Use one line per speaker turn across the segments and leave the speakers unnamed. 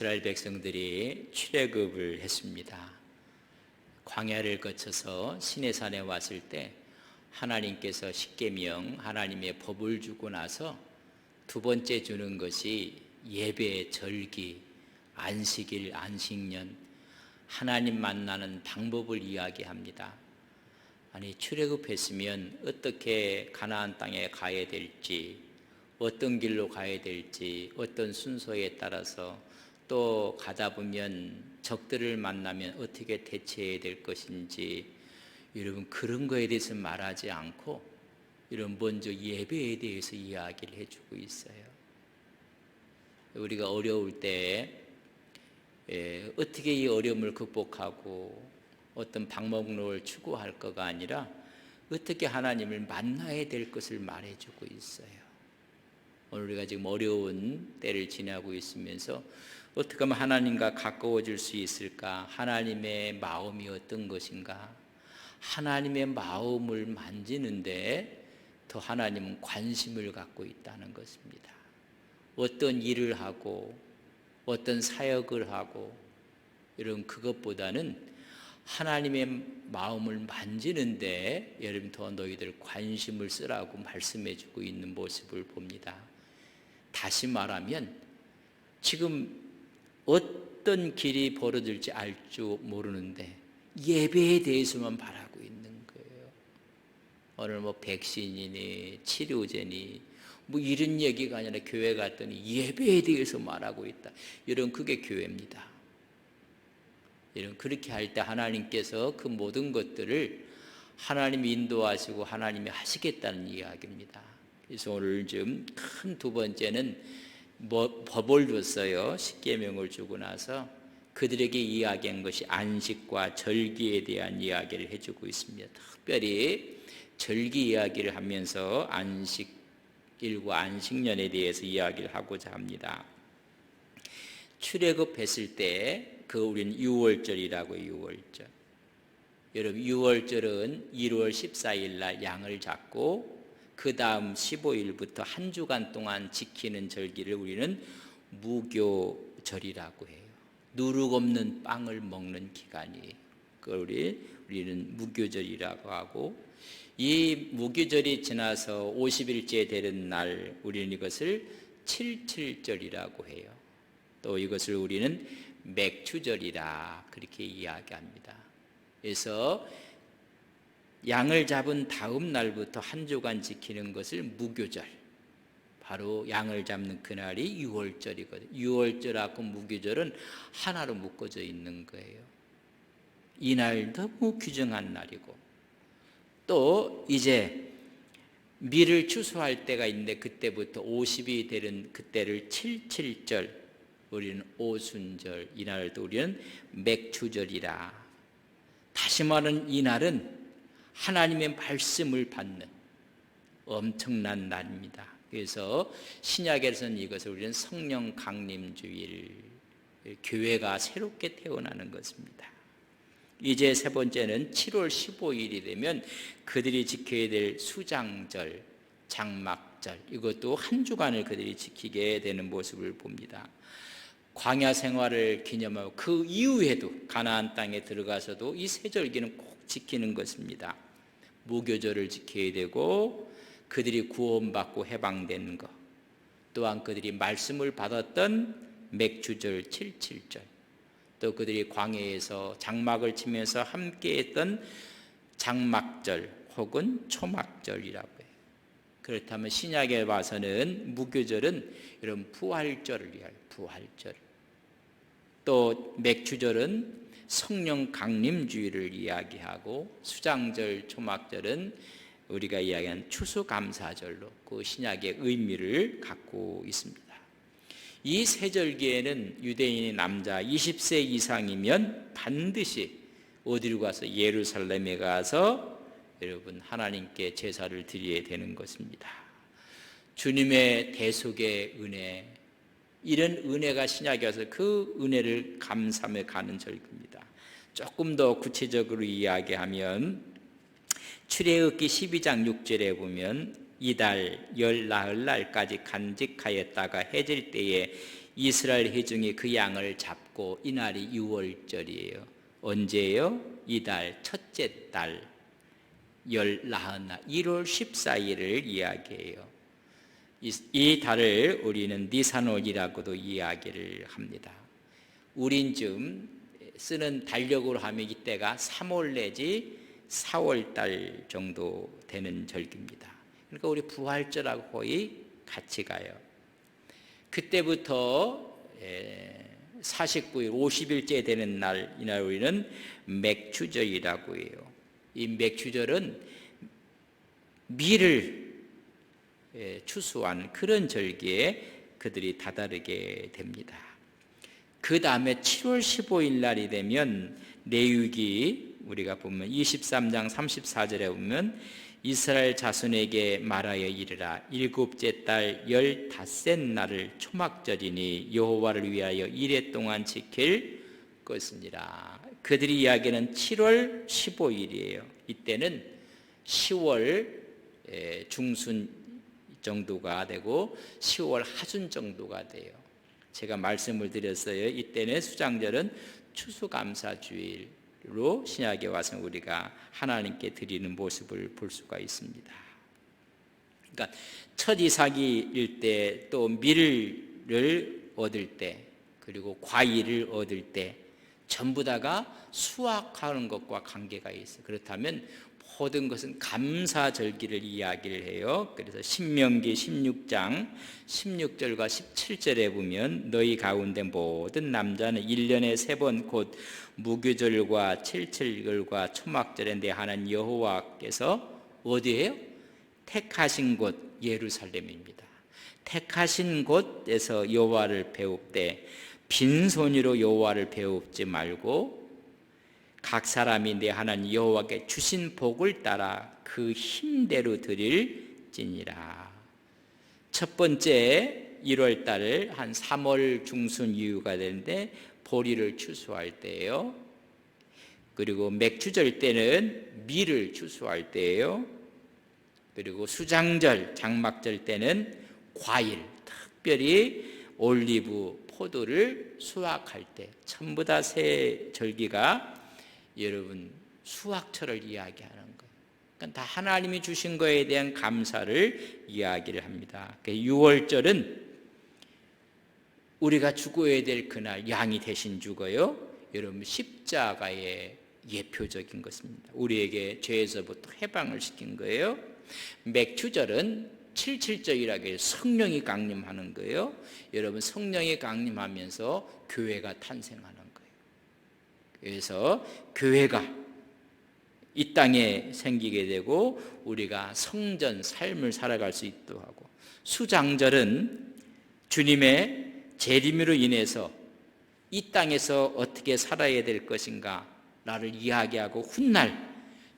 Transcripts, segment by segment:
이스라엘 백성들이 출애굽을 했습니다. 광야를 거쳐서 시내산에 왔을 때 하나님께서 십계명, 하나님의 법을 주고 나서 두 번째 주는 것이 예배, 절기, 안식일, 안식년, 하나님 만나는 방법을 이야기합니다. 아니, 출애굽했으면 어떻게 가나안 땅에 가야 될지, 어떤 길로 가야 될지, 어떤 순서에 따라서 또 가다 보면 적들을 만나면 어떻게 대처해야 될 것인지, 여러분 그런 거에 대해서 말하지 않고 여러분 먼저 예배에 대해서 이야기를 해주고 있어요. 우리가 어려울 때 어떻게 이 어려움을 극복하고 어떤 방법론을 추구할 거가 아니라 어떻게 하나님을 만나야 될 것을 말해주고 있어요. 오늘 우리가 지금 어려운 때를 지나고 있으면서 어떻게 하면 하나님과 가까워질 수 있을까? 하나님의 마음이 어떤 것인가? 하나님의 마음을 만지는데 더 하나님은 관심을 갖고 있다는 것입니다. 어떤 일을 하고 어떤 사역을 하고 이런 그것보다는 하나님의 마음을 만지는데 여러분 더 너희들 관심을 쓰라고 말씀해 주고 있는 모습을 봅니다. 다시 말하면 지금 어떤 길이 벌어질지 알 줄 모르는데 예배에 대해서만 바라고 있는 거예요. 오늘 백신이니 치료제니 이런 얘기가 아니라 교회 갔더니 예배에 대해서 말하고 있다. 이런 그게 교회입니다. 이런 그렇게 할 때 하나님께서 그 모든 것들을 하나님이 인도하시고 하나님이 하시겠다는 이야기입니다. 그래서 오늘 좀 큰 두 번째는 법을 줬어요. 십계명을 주고 나서 그들에게 이야기한 것이 안식과 절기에 대한 이야기를 해주고 있습니다. 특별히 절기 이야기를 하면서 안식일과 안식년에 대해서 이야기를 하고자 합니다. 출애굽했을 때 우리는 유월절이라고 해요. 유월절. 여러분 유월절은 1월 14일 날 양을 잡고 그 다음 15일부터 한 주간 동안 지키는 절기를 우리는 무교절이라고 해요. 누룩 없는 빵을 먹는 기간이에요. 그걸 우리는 무교절이라고 하고, 이 무교절이 지나서 50일째 되는 날 우리는 이것을 칠칠절이라고 해요. 또 이것을 우리는 맥추절이라 그렇게 이야기합니다. 그래서 양을 잡은 다음 날부터 한 주간 지키는 것을 무교절, 바로 양을 잡는 그날이 유월절이거든요. 유월절하고 무교절은 하나로 묶어져 있는 거예요. 이날 너무 귀중한 날이고, 또 이제 밀을 추수할 때가 있는데 그때부터 50이 되는 그때를 칠칠절, 우리는 오순절, 이날도 우리는 맥추절이라. 다시 말하는 이날은 하나님의 말씀을 받는 엄청난 날입니다. 그래서 신약에서는 이것을 우리는 성령 강림주일, 교회가 새롭게 태어나는 것입니다. 이제 세 번째는 7월 15일이 되면 그들이 지켜야 될 수장절, 장막절, 이것도 한 주간을 그들이 지키게 되는 모습을 봅니다. 광야 생활을 기념하고 그 이후에도 가나안 땅에 들어가서도 이 세 절기는 꼭 지키는 것입니다. 무교절을 지켜야 되고 그들이 구원받고 해방된 것, 또한 그들이 말씀을 받았던 맥추절, 칠칠절, 또 그들이 광야에서 장막을 치면서 함께했던 장막절 혹은 초막절이라고 해요. 그렇다면 신약에 와서는 무교절은 이런 부활절을 이야기해요. 부활절. 또 맥추절은 성령 강림주의를 이야기하고, 수장절, 초막절은 우리가 이야기하는 추수감사절로 그 신약의 의미를 갖고 있습니다. 이 세 절기에는 유대인의 남자 20세 이상이면 반드시 어디로 가서 예루살렘에 가서 여러분 하나님께 제사를 드려야 되는 것입니다. 주님의 대속의 은혜, 이런 은혜가 신약에 와서 그 은혜를 감사하며 가는 절기입니다. 조금 더 구체적으로 이야기하면 출애굽기 12장 6절에 보면 이달 열 나흘 날까지 간직하였다가 해질 때에 이스라엘 회중이 그 양을 잡고 이날이 유월절이에요. 언제예요? 이달 첫째 달 나흔 날 1월 14일을 이야기해요. 이 달을 우리는 니산월이라고도 이야기를 합니다. 우린 좀 쓰는 달력으로 하면 이때가 3월 내지 4월 달 정도 되는 절기입니다. 그러니까 우리 부활절하고 거의 같이 가요. 그때부터 49일, 50일째 되는 날, 이날 우리는 맥추절이라고 해요. 이 맥추절은 밀을 추수한 그런 절기에 그들이 다다르게 됩니다. 그 다음에 7월 15일 날이 되면 레위기 우리가 보면 23장 34절에 보면 이스라엘 자손에게 말하여 이르라 일곱째 달 15셋 날을 초막절이니 여호와를 위하여 이레 동안 지킬 것이니라. 그들이 이야기하는 7월 15일이에요. 이때는 10월 중순 정도가 되고 10월 하순 정도가 돼요. 제가 말씀을 드렸어요. 이때는 수장절은 추수감사주일로 신약에 와서 우리가 하나님께 드리는 모습을 볼 수가 있습니다. 그러니까 첫 이삭일 때, 또 밀을 얻을 때, 그리고 과일을 얻을 때 전부 다가 수확하는 것과 관계가 있어요. 그렇다면 모든 것은 감사절기를 이야기를 해요. 그래서 신명기 16장 16절과 17절에 보면 너희 가운데 모든 남자는 1년에 3번 곧 무교절과 칠칠절과 초막절에 내 하나님 여호와께서 어디예요? 택하신 곳 예루살렘입니다. 택하신 곳에서 여호와를 배웁되 빈손으로 여호와를 배웁지 말고 각 사람이 내 하나님 여호와께 주신 복을 따라 그 힘대로 드릴지니라. 첫 번째 1월 달 한 3월 중순 이후가 되는데 보리를 추수할 때예요. 그리고 맥추절 때는 밀을 추수할 때예요. 그리고 수장절, 장막절 때는 과일, 특별히 올리브, 포도를 수확할 때 전부 다 세 절기가 여러분 수확철을 이야기하는 거예요. 그러니까 다 하나님이 주신 거에 대한 감사를 이야기를 합니다. 6월절은 우리가 죽어야 될 그날 양이 대신 죽어요. 여러분 십자가의 예표적인 것입니다. 우리에게 죄에서부터 해방을 시킨 거예요. 맥추절은 칠칠절이라고 해서 성령이 강림하는 거예요. 여러분 성령이 강림하면서 교회가 탄생하는 거예요. 그래서 교회가 이 땅에 생기게 되고 우리가 성전 삶을 살아갈 수 있도록 하고, 수장절은 주님의 재림으로 인해서 이 땅에서 어떻게 살아야 될 것인가 나를 이야기하고 훗날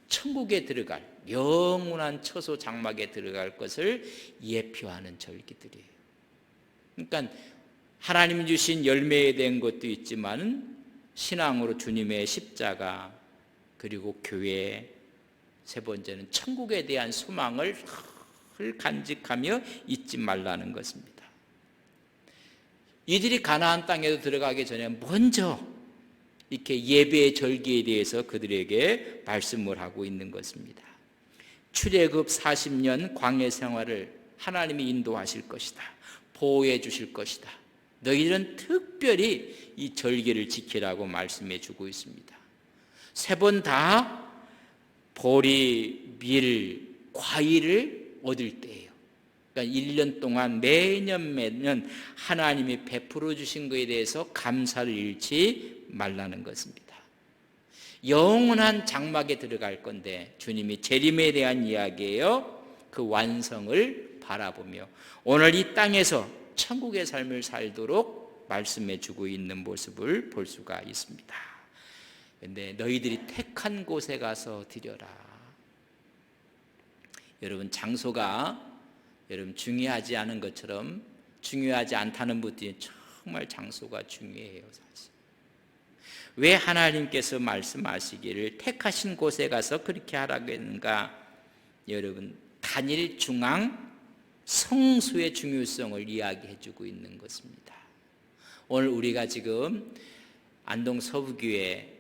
천국에 들어갈 영원한 처소 장막에 들어갈 것을 예표하는 절기들이에요. 그러니까 하나님 주신 열매에 대한 것도 있지만 신앙으로 주님의 십자가, 그리고 교회, 세 번째는 천국에 대한 소망을 간직하며 잊지 말라는 것입니다. 이들이 가나안 땅에도 들어가기 전에 먼저 이렇게 예배의 절기에 대해서 그들에게 말씀을 하고 있는 것입니다. 출애굽 40년 광야 생활을 하나님이 인도하실 것이다. 보호해 주실 것이다. 너희들은 특별히 이 절기를 지키라고 말씀해 주고 있습니다. 세 번 다 보리, 밀, 과일을 얻을 때예요. 그러니까 1년 동안 매년 하나님이 베풀어 주신 것에 대해서 감사를 잃지 말라는 것입니다. 영원한 장막에 들어갈 건데 주님이 재림에 대한 이야기예요. 그 완성을 바라보며 오늘 이 땅에서 천국의 삶을 살도록 말씀해 주고 있는 모습을 볼 수가 있습니다. 그런데 너희들이 택한 곳에 가서 드려라. 여러분 장소가 여러분 중요하지 않은 것처럼 중요하지 않다는 분들이 정말 장소가 중요해요. 사실. 왜 하나님께서 말씀하시기를 택하신 곳에 가서 그렇게 하라고 했는가? 여러분 단일 중앙 성수의 중요성을 이야기해 주고 있는 것입니다. 오늘 우리가 지금 안동 서부교회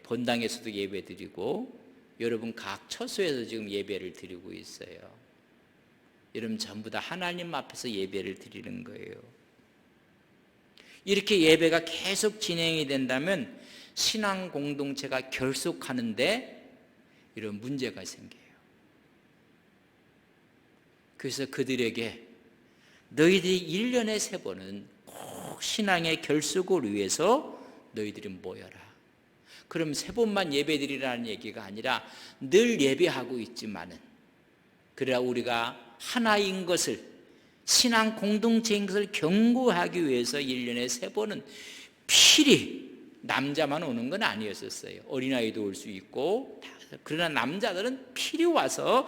본당에서도 예배 드리고 여러분 각 처소에서 지금 예배를 드리고 있어요. 여러분 전부 다 하나님 앞에서 예배를 드리는 거예요. 이렇게 예배가 계속 진행이 된다면 신앙 공동체가 결속하는데 이런 문제가 생겨요. 그래서 그들에게 너희들이 1년에 3번은 꼭 신앙의 결속을 위해서 너희들이 모여라. 그럼 3번만 예배드리라는 얘기가 아니라 늘 예배하고 있지만은 그래야 우리가 하나인 것을, 신앙 공동체인 것을 경고하기 위해서 1년에 3번은 필히, 남자만 오는 건 아니었었어요. 어린아이도 올 수 있고, 그러나 남자들은 필히 와서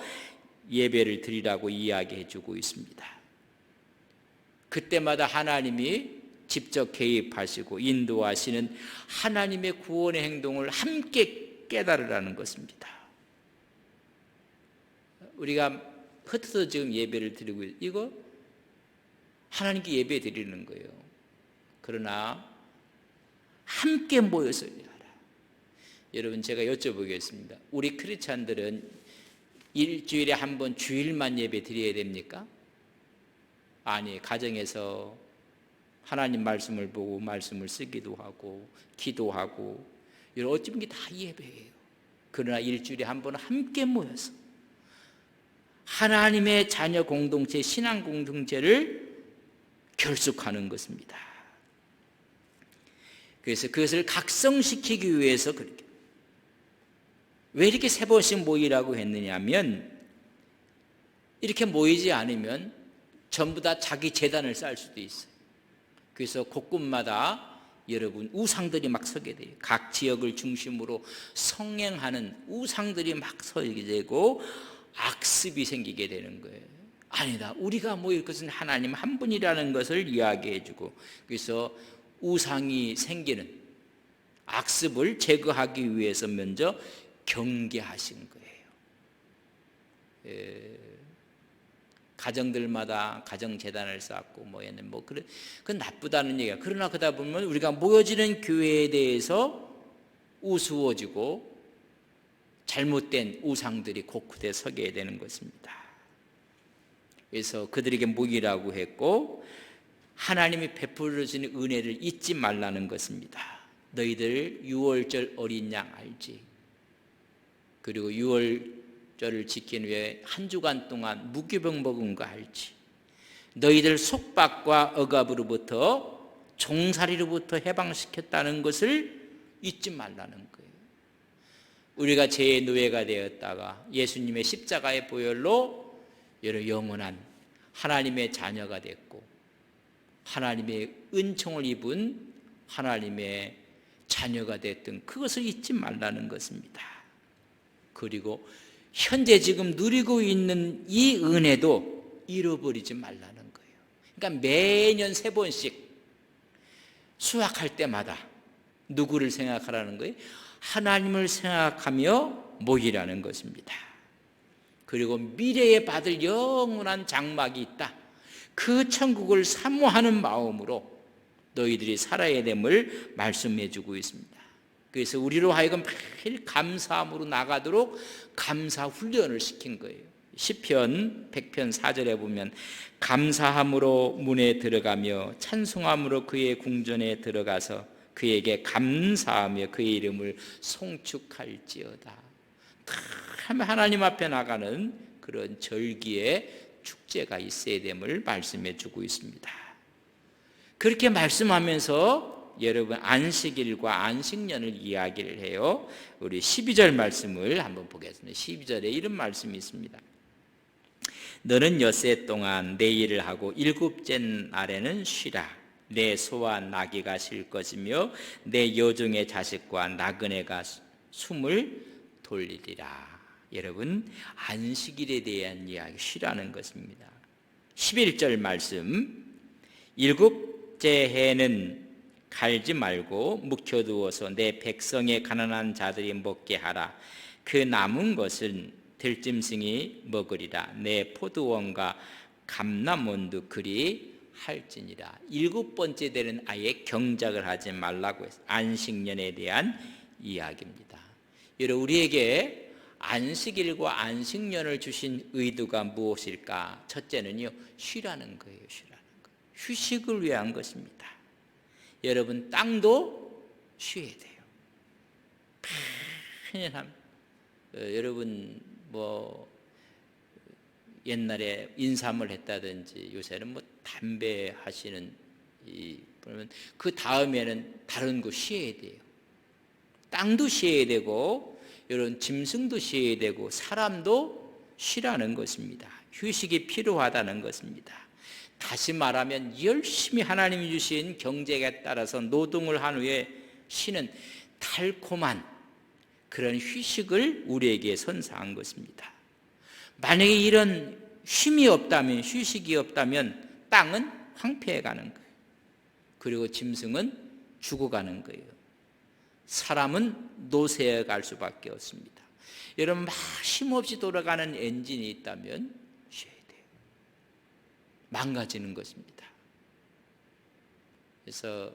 예배를 드리라고 이야기해 주고 있습니다. 그때마다 하나님이 직접 개입하시고 인도하시는 하나님의 구원의 행동을 함께 깨달으라는 것입니다. 우리가 흩어져 지금 예배를 드리고 이거 하나님께 예배 드리는 거예요. 그러나 함께 모여서 하라. 여러분 제가 여쭤보겠습니다. 우리 크리스찬들은 일주일에 한 번 주일만 예배 드려야 됩니까? 아니, 가정에서 하나님 말씀을 보고 말씀을 쓰기도 하고 기도하고 이런 어찌 게 다 예배예요. 그러나 일주일에 한 번 함께 모여서 하나님의 자녀 공동체, 신앙 공동체를 결속하는 것입니다. 그래서 그것을 각성시키기 위해서 그렇게. 왜 이렇게 3번씩 모이라고 했느냐면 이렇게 모이지 않으면 전부 다 자기 재단을 쌓을 수도 있어요. 그래서 곳곳마다 여러분 우상들이 막 서게 돼요. 각 지역을 중심으로 성행하는 우상들이 막 서게 되고 악습이 생기게 되는 거예요. 아니다, 우리가 모일 것은 하나님 한 분이라는 것을 이야기해 주고, 그래서 우상이 생기는 악습을 제거하기 위해서 먼저 경계하신 거예요. 가정들마다 가정재단을 쌓고 그건 나쁘다는 얘기야. 그러나 그러다 보면 우리가 모여지는 교회에 대해서 우스워지고 잘못된 우상들이 곳곳에 서게 되는 것입니다. 그래서 그들에게 모이라고 했고 하나님이 베풀어 주는 은혜를 잊지 말라는 것입니다. 너희들 6월절 어린 양 알지? 그리고 6월절을 지키는 위해 한 주간 동안 무교병 먹은 거 알지? 너희들 속박과 억압으로부터 종살이로부터 해방시켰다는 것을 잊지 말라는 거예요. 우리가 죄의 노예가 되었다가 예수님의 십자가의 보혈로 영원한 하나님의 자녀가 됐고 하나님의 은총을 입은 하나님의 자녀가 됐던 그것을 잊지 말라는 것입니다. 그리고 현재 지금 누리고 있는 이 은혜도 잃어버리지 말라는 거예요. 그러니까 매년 3번씩 수확할 때마다 누구를 생각하라는 거예요? 하나님을 생각하며 모이라는 것입니다. 그리고 미래에 받을 영원한 장막이 있다. 그 천국을 사모하는 마음으로 너희들이 살아야 됨을 말씀해 주고 있습니다. 그래서 우리로 하여금 매일 감사함으로 나가도록 감사 훈련을 시킨 거예요. 시편 100편 4절에 보면 감사함으로 문에 들어가며 찬송함으로 그의 궁전에 들어가서 그에게 감사하며 그의 이름을 송축할지어다. 하나님 앞에 나가는 그런 절기의 축제가 있어야 됨을 말씀해 주고 있습니다. 그렇게 말씀하면서 여러분 안식일과 안식년을 이야기를 해요. 우리 12절 말씀을 한번 보겠습니다. 12절에 이런 말씀이 있습니다. 너는 엿새 동안 내 일을 하고 7째 날에는 쉬라. 내 소와 나귀가 쉴 것이며 내 여종의 자식과 나그네가 숨을 돌리리라. 여러분 안식일에 대한 이야기 쉬라는 것입니다. 11절 말씀 7째 해는 갈지 말고 묵혀두어서 내 백성의 가난한 자들이 먹게 하라. 그 남은 것은 들짐승이 먹으리라. 내 포도원과 감람원도 그리 할지니라. 7번째 되는 아예 경작을 하지 말라고 했어요. 안식년에 대한 이야기입니다. 여러분, 우리에게 안식일과 안식년을 주신 의도가 무엇일까? 첫째는요, 쉬라는 거예요. 쉬라는 거. 휴식을 위한 것입니다. 여러분, 땅도 쉬어야 돼요. 편안함. 여러분 옛날에 인삼을 했다든지 요새는 담배 하시는 그러면 그 다음에는 다른 거 쉬어야 돼요. 땅도 쉬어야 되고 이런 짐승도 쉬어야 되고 사람도 쉬라는 것입니다. 휴식이 필요하다는 것입니다. 다시 말하면 열심히 하나님이 주신 경제에 따라서 노동을 한 후에 쉬는 달콤한 그런 휴식을 우리에게 선사한 것입니다. 만약에 이런 쉼이 없다면, 휴식이 없다면 땅은 황폐해 가는 거예요. 그리고 짐승은 죽어가는 거예요. 사람은 노쇠해 갈 수밖에 없습니다. 여러분, 막 쉼없이 돌아가는 엔진이 있다면 쉬어야 돼요. 망가지는 것입니다. 그래서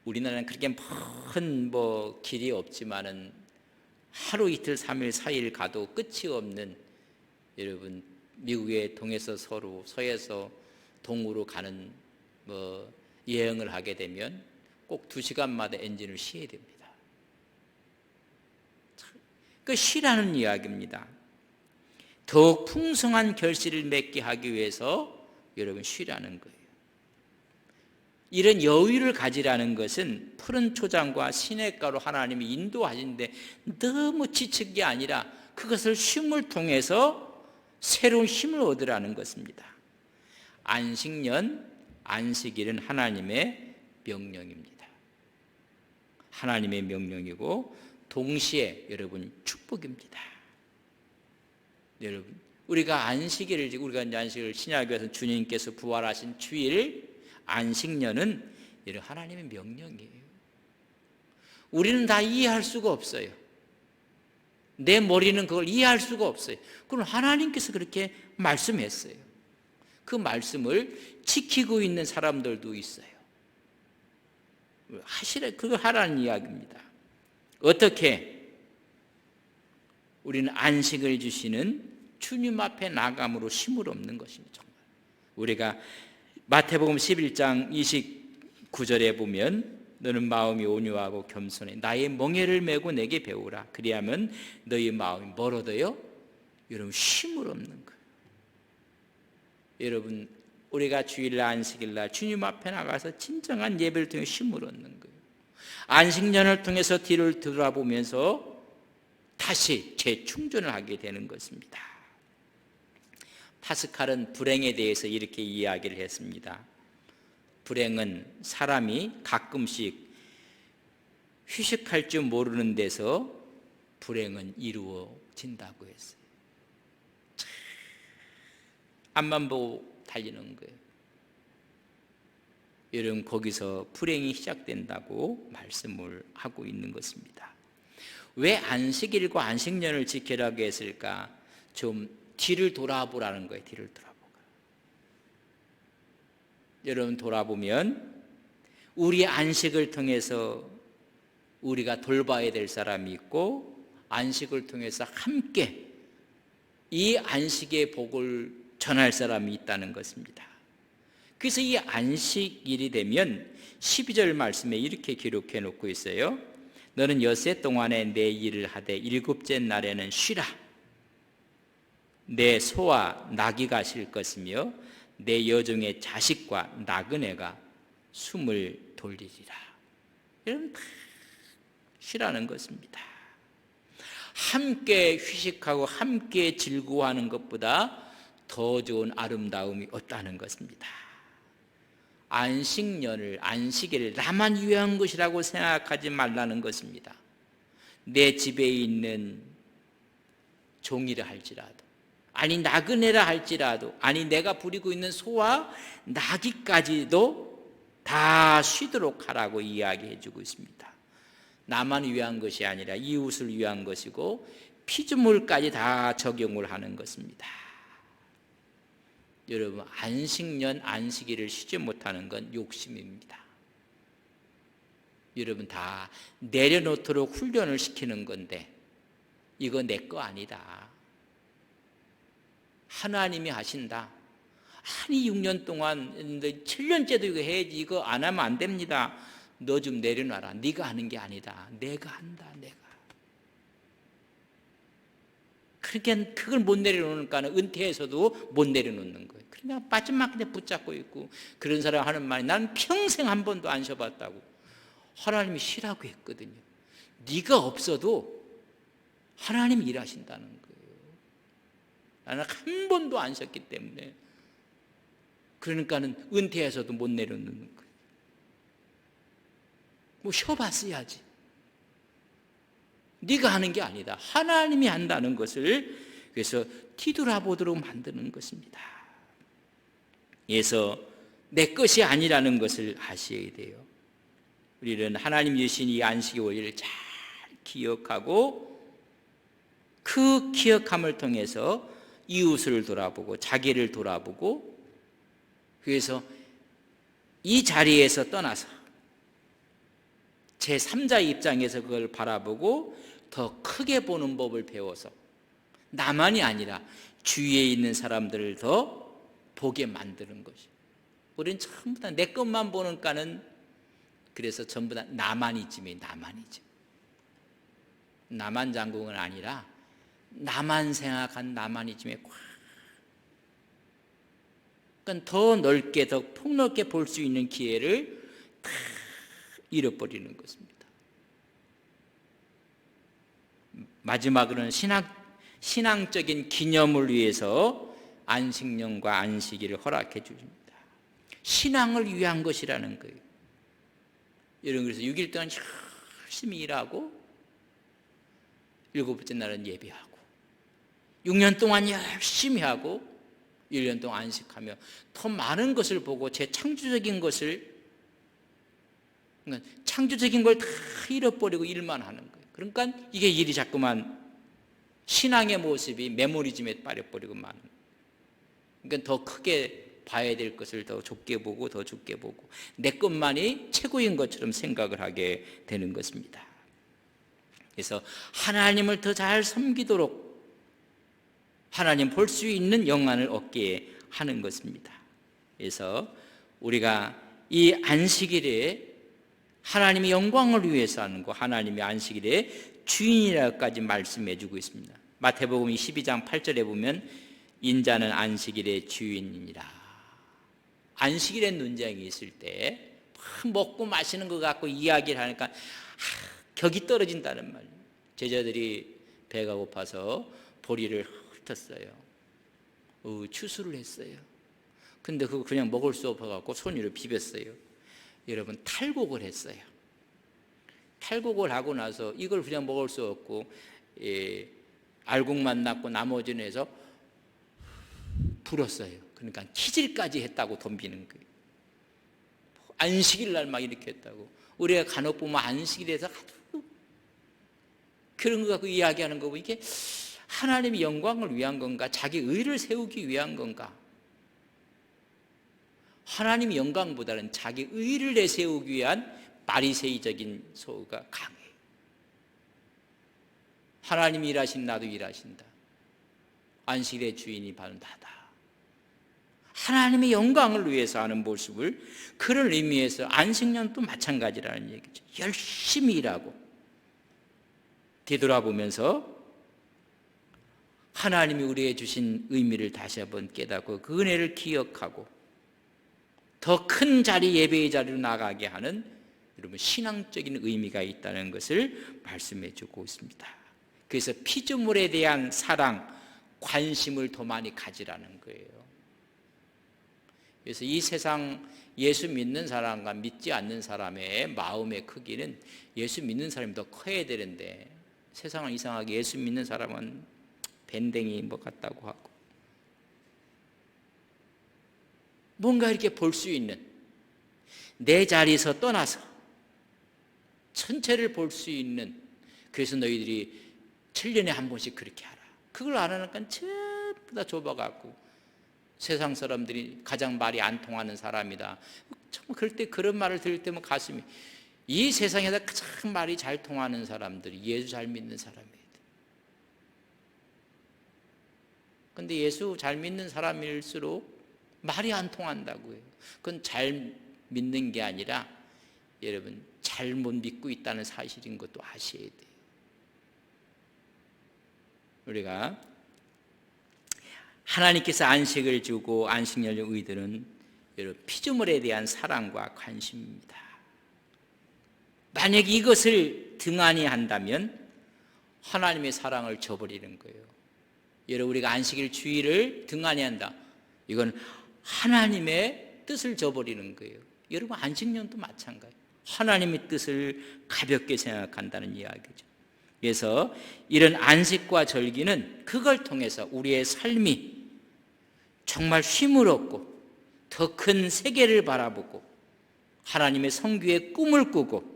우리나라는 그렇게 먼 길이 없지만은 하루 이틀 3일 4일 가도 끝이 없는, 여러분, 미국의 동에서 서로 서에서 동으로 가는 여행을 하게 되면 꼭 2시간마다 엔진을 쉬어야 됩니다. 그 쉬라는 이야기입니다. 더욱 풍성한 결실을 맺게 하기 위해서 여러분 쉬라는 거예요. 이런 여유를 가지라는 것은 푸른 초장과 시냇가로 하나님이 인도하시는데 너무 지친 게 아니라 그것을 쉼을 통해서 새로운 힘을 얻으라는 것입니다. 안식년, 안식일은 하나님의 명령입니다. 하나님의 명령이고 동시에 여러분 축복입니다. 여러분, 우리가 안식일을 신약에서 주님께서 부활하신 주일 안식년은 이런 하나님의 명령이에요. 우리는 다 이해할 수가 없어요. 내 머리는 그걸 이해할 수가 없어요. 그럼 하나님께서 그렇게 말씀했어요. 그 말씀을 지키고 있는 사람들도 있어요. 그걸 하라는 이야기입니다. 어떻게? 우리는 안식을 주시는 주님 앞에 나감으로 쉼을 얻는 것입니다. 정말. 우리가 마태복음 11장 29절에 보면 너는 마음이 온유하고 겸손해 나의 멍에를 메고 내게 배우라. 그리하면 너희 마음이 뭘 얻어요? 여러분, 쉼을 얻는 거예요. 여러분, 우리가 주일날 안식일날 주님 앞에 나가서 진정한 예배를 통해 쉼을 얻는 거예요. 안식년을 통해서 뒤를 돌아보면서 다시 재충전을 하게 되는 것입니다. 파스칼은 불행에 대해서 이렇게 이야기를 했습니다. 불행은 사람이 가끔씩 휴식할 줄 모르는 데서 불행은 이루어진다고 했어요. 앞만 보고 달리는 거예요. 여러분, 거기서 불행이 시작된다고 말씀을 하고 있는 것입니다. 왜 안식일과 안식년을 지키라고 했을까? 좀 뒤를 돌아보라는 거예요. 뒤를 돌아보고. 여러분, 돌아보면 우리 안식을 통해서 우리가 돌봐야 될 사람이 있고 안식을 통해서 함께 이 안식의 복을 전할 사람이 있다는 것입니다. 그래서 이 안식일이 되면 12절 말씀에 이렇게 기록해 놓고 있어요. 너는 엿새 동안에 내 일을 하되 일곱째 날에는 쉬라. 내 소와 나귀가 쉴 것이며 내 여종의 자식과 나그네가 숨을 돌리리라. 이런 다 쉬라는 것입니다. 함께 휴식하고 함께 즐거워하는 것보다 더 좋은 아름다움이 없다는 것입니다. 안식일을 나만 위한 것이라고 생각하지 말라는 것입니다. 내 집에 있는 종이라 할지라도, 아니 나그네라 할지라도, 아니 내가 부리고 있는 소와 나귀까지도 다 쉬도록 하라고 이야기해 주고 있습니다. 나만 위한 것이 아니라 이웃을 위한 것이고 피조물까지 다 적용을 하는 것입니다. 여러분, 안식년, 안식일을 쉬지 못하는 건 욕심입니다. 여러분, 다 내려놓도록 훈련을 시키는 건데 이거 내 거 아니다. 하나님이 하신다. 아니 6년 동안 7년째도 이거 해야지. 이거 안 하면 안 됩니다. 너 좀 내려놔라. 네가 하는 게 아니다. 내가 한다. 내가. 그러니까 그걸 못 내려놓으니까는 은퇴해서도 못 내려놓는 거예요. 그냥 마지막에 붙잡고 있고, 그런 사람 하는 말이 나는 평생 한 번도 안 쉬어봤다고. 하나님이 쉬라고 했거든요. 네가 없어도 하나님이 일하신다는 거예요. 나는 한 번도 안 쉬었기 때문에. 그러니까는 은퇴해서도 못 내려놓는 거예요. 뭐 쉬어봤어야지. 네가 하는 게 아니다. 하나님이 한다는 것을 그래서 뒤돌아보도록 만드는 것입니다. 그래서 내 것이 아니라는 것을 아셔야 돼요. 우리는 하나님 주신 이 안식의 원리를 잘 기억하고 그 기억함을 통해서 이웃을 돌아보고 자기를 돌아보고, 그래서 이 자리에서 떠나서 제3자의 입장에서 그걸 바라보고 더 크게 보는 법을 배워서 나만이 아니라 주위에 있는 사람들을 더 보게 만드는 것이. 우리는 전부 다 내 것만 보니까는 그래서 전부 다 나만이즘이에요. 나만이즘. 나만 장국은 아니라 나만 생각한 나만이즘에 꽉. 그러니까 더 넓게 더 폭넓게 볼 수 있는 기회를 다 잃어버리는 것입니다. 마지막으로는 신앙적인 기념을 위해서 안식년과 안식일을 허락해 주십니다. 신앙을 위한 것이라는 거예요. 여러분, 그래서 6일 동안 열심히 일하고 7번째 날은 예배하고 6년 동안 열심히 하고 1년 동안 안식하며 더 많은 것을 보고 제 창조적인 것을, 그러니까 창조적인 걸 다 잃어버리고 일만 하는 거예요. 그러니까 이게 일이 자꾸만 신앙의 모습이 메모리즘에 빠져버리고 마는. 그러니까 더 크게 봐야 될 것을 더 좁게 보고 더 좁게 보고 내 것만이 최고인 것처럼 생각을 하게 되는 것입니다. 그래서 하나님을 더 잘 섬기도록 하나님 볼 수 있는 영안을 얻게 하는 것입니다. 그래서 우리가 이 안식일에 하나님의 영광을 위해서 하는 거, 하나님의 안식일의 주인이라고까지 말씀해 주고 있습니다. 마태복음 12장 8절에 보면 인자는 안식일의 주인이니라. 안식일에 논쟁이 있을 때 먹고 마시는 것 갖고 이야기를 하니까 격이 떨어진다는 말이에요. 제자들이 배가 고파서 보리를 훑었어요. 추수를 했어요. 근데 그거 그냥 먹을 수 없어갖고 손으로 비볐어요. 여러분, 탈곡을 했어요. 탈곡을 하고 나서 이걸 그냥 먹을 수 없고 알곡만 낳고 나머지는 해서 불었어요. 그러니까 키질까지 했다고 덤비는 거예요. 안식일 날 막 이렇게 했다고. 우리가 간혹 보면 안식일에서 그런 거 갖고 이야기하는 거 보면 이게 하나님의 영광을 위한 건가? 자기 의를 세우기 위한 건가? 하나님의 영광보다는 자기 의를 내세우기 위한 바리새이적인 소가 강해요. 하나님이 일하신 나도 일하신다. 안식일의 주인이 바로 나다. 하나님의 영광을 위해서 하는 모습을, 그런 의미에서 안식년도 마찬가지라는 얘기죠. 열심히 일하고 되돌아보면서 하나님이 우리에게 주신 의미를 다시 한번 깨닫고 그 은혜를 기억하고 더 큰 자리, 예배의 자리로 나가게 하는 여러분 신앙적인 의미가 있다는 것을 말씀해 주고 있습니다. 그래서 피조물에 대한 사랑, 관심을 더 많이 가지라는 거예요. 그래서 이 세상 예수 믿는 사람과 믿지 않는 사람의 마음의 크기는 예수 믿는 사람이 더 커야 되는데 세상은 이상하게 예수 믿는 사람은 밴댕이 뭐 같다고 하고 뭔가 이렇게 볼 수 있는 내 자리에서 떠나서 전체를 볼 수 있는, 그래서 너희들이 7년에 한 번씩 그렇게 하라. 그걸 안 하니까 전부 다 좁아갖고 세상 사람들이 가장 말이 안 통하는 사람이다. 정말 그럴 때 그런 말을 들을 때면 가슴이, 이 세상에서 가장 말이 잘 통하는 사람들이 예수 잘 믿는 사람이에요. 근데 예수 잘 믿는 사람일수록 말이 안 통한다고 해요. 그건 잘 믿는 게 아니라 여러분 잘못 믿고 있다는 사실인 것도 아셔야 돼요. 우리가 하나님께서 안식을 주고 안식년을 의도는 여러분 피조물에 대한 사랑과 관심입니다. 만약 이것을 등한히 한다면 하나님의 사랑을 저버리는 거예요. 여러분 우리가 안식일 주일을 등한히 한다. 이건 하나님의 뜻을 저버리는 거예요. 여러분 안식년도 마찬가지예요. 하나님의 뜻을 가볍게 생각한다는 이야기죠. 그래서 이런 안식과 절기는 그걸 통해서 우리의 삶이 정말 쉼을 얻고 더 큰 세계를 바라보고 하나님의 성교의 꿈을 꾸고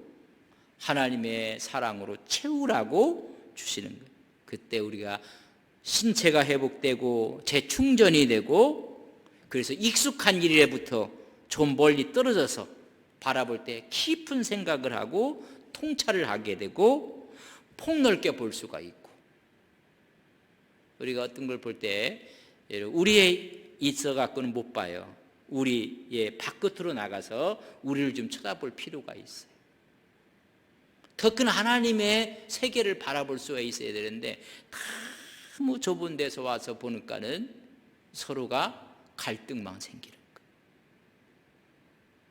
하나님의 사랑으로 채우라고 주시는 거예요. 그때 우리가 신체가 회복되고 재충전이 되고, 그래서 익숙한 일에부터 좀 멀리 떨어져서 바라볼 때 깊은 생각을 하고 통찰을 하게 되고 폭넓게 볼 수가 있고, 우리가 어떤 걸 볼 때 우리에 있어 갖고는 못 봐요. 우리의 바깥으로 나가서 우리를 좀 쳐다볼 필요가 있어요. 더 큰 하나님의 세계를 바라볼 수가 있어야 되는데 너무 좁은 데서 와서 보니까는 서로가 갈등만 생기는 거예요.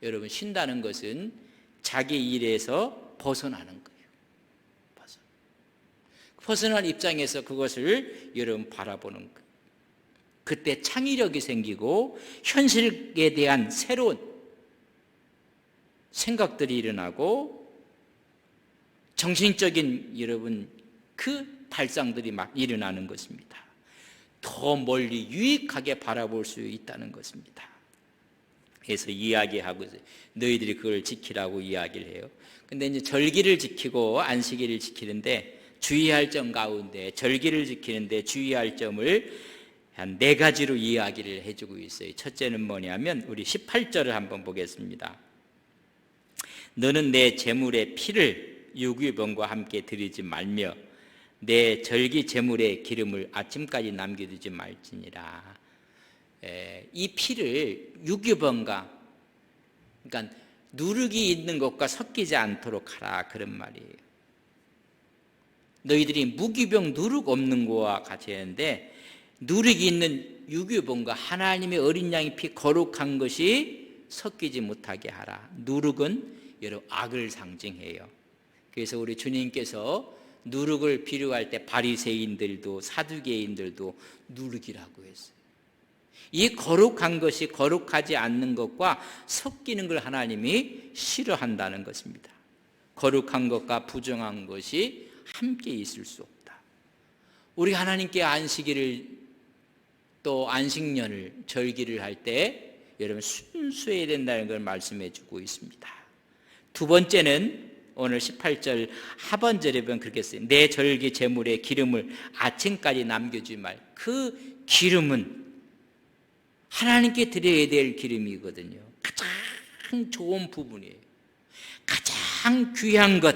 여러분 쉰다는 것은 자기 일에서 벗어나는 거예요. 벗어난 입장에서 그것을 여러분 바라보는 거예요. 그때 창의력이 생기고 현실에 대한 새로운 생각들이 일어나고 정신적인 여러분 그 발상들이 막 일어나는 것입니다. 더 멀리 유익하게 바라볼 수 있다는 것입니다. 그래서 이야기하고 너희들이 그걸 지키라고 이야기를 해요. 근데 이제 절기를 지키고 안식일을 지키는데 주의할 점 가운데, 절기를 지키는데 주의할 점을 한 4가지로 이야기를 해주고 있어요. 첫째는 뭐냐면 우리 18절을 한번 보겠습니다. 너는 내 제물의 피를 유기병과 함께 드리지 말며 내 절기 제물의 기름을 아침까지 남겨두지 말지니라. 이 피를 유기병과, 그러니까 누룩이 있는 것과 섞이지 않도록 하라, 그런 말이에요. 너희들이 무기병 누룩 없는 거와 같이 했는데, 누룩이 있는 유기병과 하나님의 어린 양의 피 거룩한 것이 섞이지 못하게 하라. 누룩은 여러 악을 상징해요. 그래서 우리 주님께서 누룩을 비유할 때 바리새인들도 사두개인들도 누룩이라고 했어요. 이 거룩한 것이 거룩하지 않는 것과 섞이는 걸 하나님이 싫어한다는 것입니다. 거룩한 것과 부정한 것이 함께 있을 수 없다. 우리 하나님께 안식일을 또 안식년을 절기를 할 때 여러분 순수해야 된다는 걸 말씀해 주고 있습니다. 두 번째는 오늘 18절 하반절에 보면 그렇게 써요. 내 절기 제물의 기름을 아침까지 남겨주지 말. 그 기름은 하나님께 드려야 될 기름이거든요. 가장 좋은 부분이에요. 가장 귀한 것,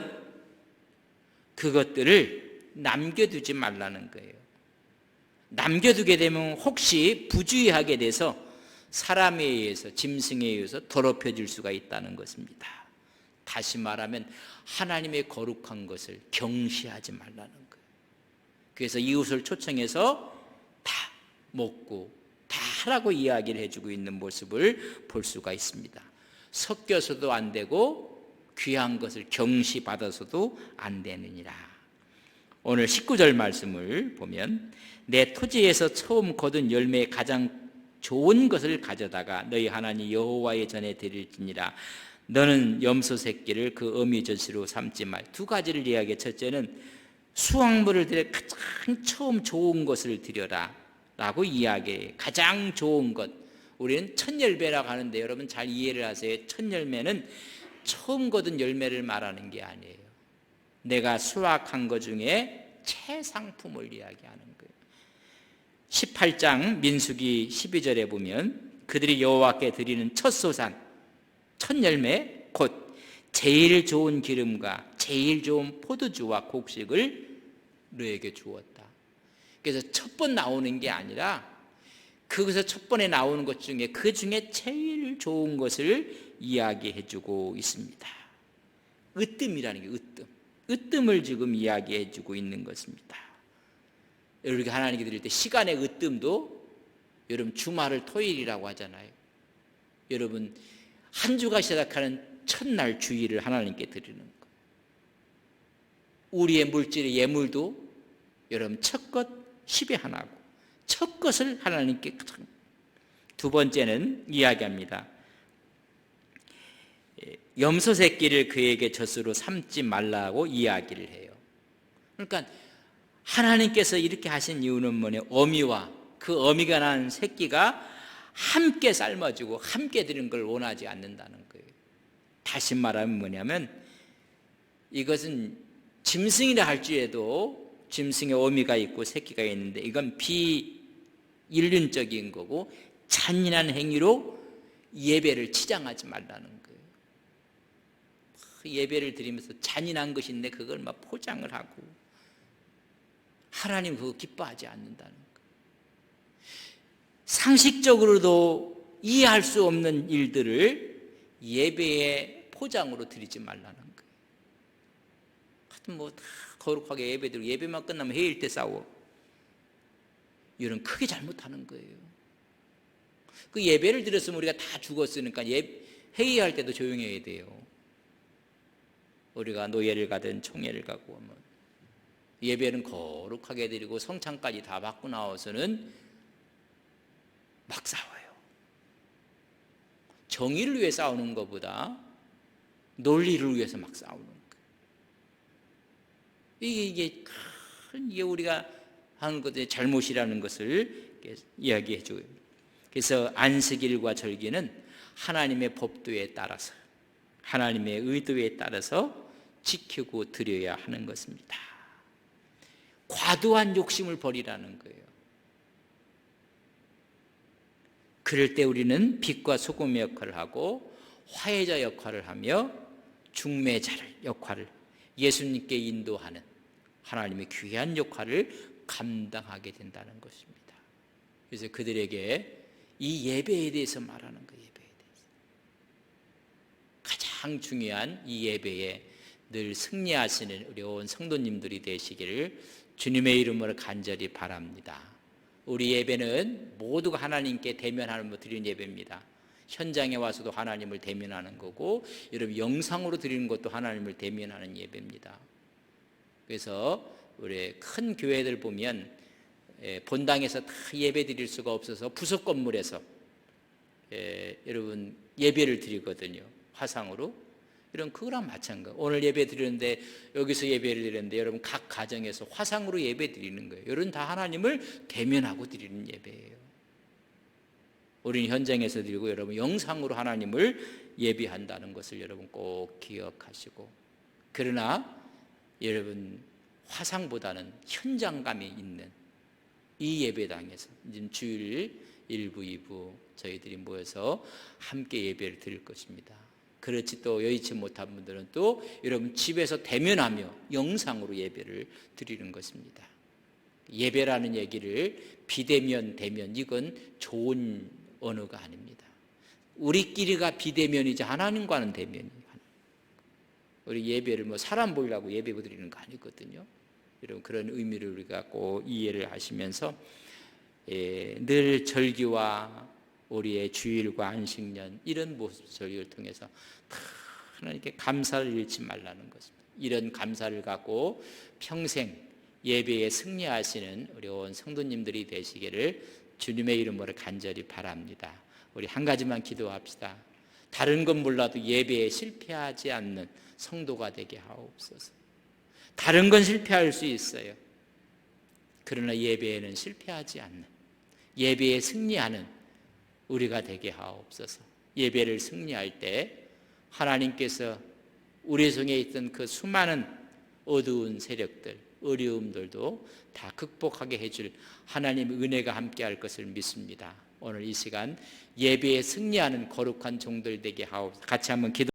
그것들을 남겨두지 말라는 거예요. 남겨두게 되면 혹시 부주의하게 돼서 사람에 의해서, 짐승에 의해서 더럽혀질 수가 있다는 것입니다. 다시 말하면 하나님의 거룩한 것을 경시하지 말라는 거예요. 그래서 이웃을 초청해서 다 먹고 다 하라고 이야기를 해주고 있는 모습을 볼 수가 있습니다. 섞여서도 안 되고 귀한 것을 경시받아서도 안 되느니라. 오늘 19절 말씀을 보면 내 토지에서 처음 거둔 열매의 가장 좋은 것을 가져다가 너희 하나님 여호와의 전에 드릴지니라. 너는 염소 새끼를 그 어미젖으로 삼지 말. 두 가지를 이야기해. 첫째는 수확물을 드려 가장 처음 좋은 것을 드려라 라고 이야기해. 가장 좋은 것, 우리는 첫 열매라고 하는데 여러분 잘 이해를 하세요. 첫 열매는 처음 거둔 열매를 말하는 게 아니에요. 내가 수확한 것 중에 최상품을 이야기하는 거예요. 18장 민수기 12절에 보면 그들이 여호와께 드리는 첫 소산, 첫 열매 곧 제일 좋은 기름과 제일 좋은 포도주와 곡식을 너에게 주었다. 그래서 첫 번 나오는 게 아니라 거기서 첫 번에 나오는 것 중에 그 중에 제일 좋은 것을 이야기해 주고 있습니다. 으뜸이라는 게 으뜸을 지금 이야기해 주고 있는 것입니다. 여러분 하나님께 드릴 때 시간의 으뜸도 여러분 주말을 토요일이라고 하잖아요. 여러분 한 주가 시작하는 첫날 주일을 하나님께 드리는 것. 우리의 물질의 예물도 여러분 첫 것 10의 하나고 첫 것을 하나님께. 두 번째는 이야기합니다. 염소 새끼를 그에게 젖으로 삼지 말라고 이야기를 해요. 그러니까 하나님께서 이렇게 하신 이유는 뭐냐? 어미와 그 어미가 낳은 새끼가 함께 삶아주고 함께 드리는 걸 원하지 않는다는 거예요. 다시 말하면 뭐냐면 이것은 짐승이라 할지라도 짐승의 어미가 있고 새끼가 있는데 이건 비인륜적인 거고 잔인한 행위로 예배를 치장하지 말라는 거예요. 예배를 드리면서 잔인한 것인데 그걸 막 포장을 하고 하나님 그거 기뻐하지 않는다는 거예요. 상식적으로도 이해할 수 없는 일들을 예배의 포장으로 드리지 말라는 거예요. 하여튼 뭐 다 거룩하게 예배드리고 예배만 끝나면 회의일 때 싸워. 이런 크게 잘못하는 거예요. 그 예배를 드렸으면 우리가 다 죽었으니까 회의할 때도 조용해야 돼요. 우리가 노예를 가든 총회를 가고 하면 예배는 거룩하게 드리고 성찬까지 다 받고 나와서는 막 싸워요. 정의를 위해 싸우는 것보다 논리를 위해서 막 싸우는 거예요. 이게 우리가 하는 것의 잘못이라는 것을 이야기해 줘요. 그래서 안식일과 절기는 하나님의 법도에 따라서 하나님의 의도에 따라서 지키고 드려야 하는 것입니다. 과도한 욕심을 버리라는 거예요. 그럴 때 우리는 빛과 소금의 역할을 하고 화해자 역할을 하며 중매자를 역할을 예수님께 인도하는 하나님의 귀한 역할을 감당하게 된다는 것입니다. 그래서 그들에게 이 예배에 대해서 말하는 거예요. 예배에 대해서 가장 중요한 이 예배에 늘 승리하시는 어려운 성도님들이 되시기를 주님의 이름으로 간절히 바랍니다. 우리 예배는 모두가 하나님께 대면하는 드리는 예배입니다. 현장에 와서도 하나님을 대면하는 거고 여러분 영상으로 드리는 것도 하나님을 대면하는 예배입니다. 그래서 우리 큰 교회들 보면 본당에서 다 예배 드릴 수가 없어서 부속 건물에서 여러분 예배를 드리거든요. 화상으로. 이런 그거랑 마찬가지예요. 오늘 예배 드리는데 여기서 예배를 드리는데 여러분 각 가정에서 화상으로 예배 드리는 거예요. 여러분 다 하나님을 대면하고 드리는 예배예요. 우리는 현장에서 드리고 여러분 영상으로 하나님을 예배한다는 것을 여러분 꼭 기억하시고, 그러나 여러분 화상보다는 현장감이 있는 이 예배당에서 지금 주일 1부, 2부 저희들이 모여서 함께 예배를 드릴 것입니다. 그렇지 또 여의치 못한 분들은 또 여러분 집에서 대면하며 영상으로 예배를 드리는 것입니다. 예배라는 얘기를 비대면, 대면 이건 좋은 언어가 아닙니다. 우리끼리가 비대면이지 하나님과는 대면이에요. 우리 예배를 뭐 사람 보이려고 예배 드리는 거 아니거든요. 여러분 그런 의미를 우리가 꼭 이해를 하시면서 늘 절기와 우리의 주일과 안식년 이런 모습 절기를 통해서 하나님께 감사를 잃지 말라는 것입니다. 이런 감사를 갖고 평생 예배에 승리하시는 우리 온 성도님들이 되시기를 주님의 이름으로 간절히 바랍니다. 우리 한 가지만 기도합시다. 다른 건 몰라도 예배에 실패하지 않는 성도가 되게 하옵소서. 다른 건 실패할 수 있어요. 그러나 예배에는 실패하지 않는, 예배에 승리하는 우리가 되게 하옵소서. 예배를 승리할 때 하나님께서 우리 속에 있던 그 수많은 어두운 세력들, 어려움들도 다 극복하게 해줄 하나님의 은혜가 함께할 것을 믿습니다. 오늘 이 시간 예배에 승리하는 거룩한 종들 되게 하옵소서. 같이 한번 기도.